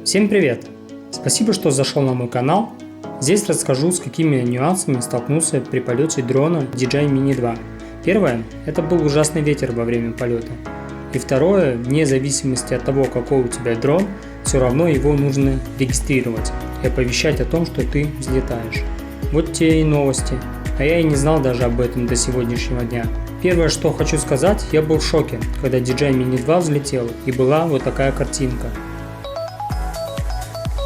Всем привет! Спасибо, что зашел на мой канал. Здесь расскажу, с какими нюансами столкнулся при полете дрона DJI mini2. Первое – это был ужасный ветер во время полета. И второе – вне зависимости от того, какой у тебя дрон, все равно его нужно регистрировать и оповещать о том, что ты взлетаешь. Вот те и новости. А я и не знал даже об этом до сегодняшнего дня. Первое, что хочу сказать, я был в шоке, когда DJI mini2 взлетел и была вот такая картинка.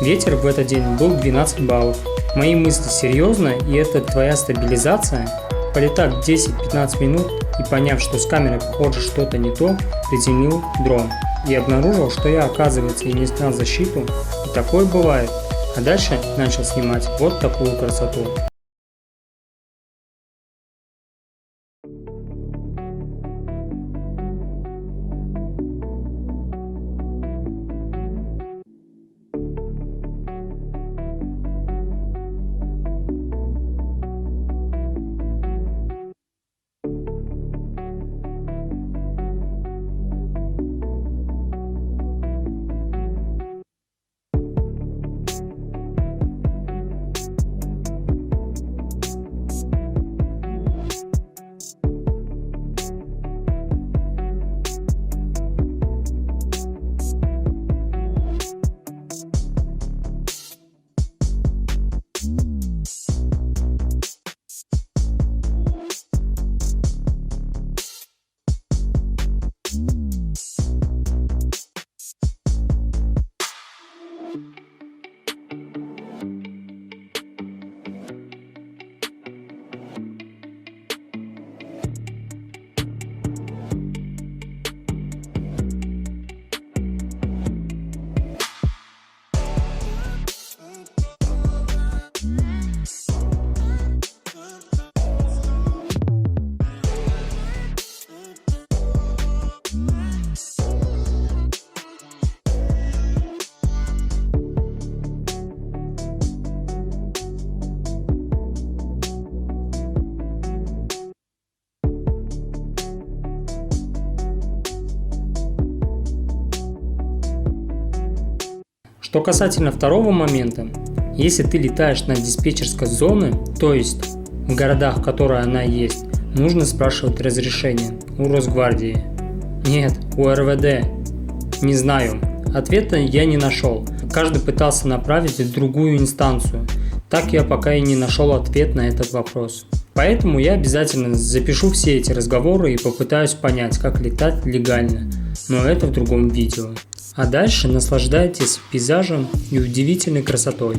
Ветер в этот день был 12 баллов. Мои мысли серьезно, и это твоя стабилизация. Полетав 10-15 минут и поняв, что с камерой похоже что-то не то, приземлил дрон. И обнаружил, что я, оказывается, и не снял защиту. И такое бывает. А дальше начал снимать вот такую красоту. Что касательно второго момента, если ты летаешь над диспетчерской зоной, то есть в городах, в которой она есть, нужно спрашивать разрешение у Росгвардии. Нет, у РВД. Не знаю. Ответа я не нашел. Каждый пытался направить в другую инстанцию. Так я пока и не нашел ответ на этот вопрос. Поэтому я обязательно запишу все эти разговоры и попытаюсь понять, как летать легально. Но это в другом видео. А дальше наслаждайтесь пейзажем и удивительной красотой.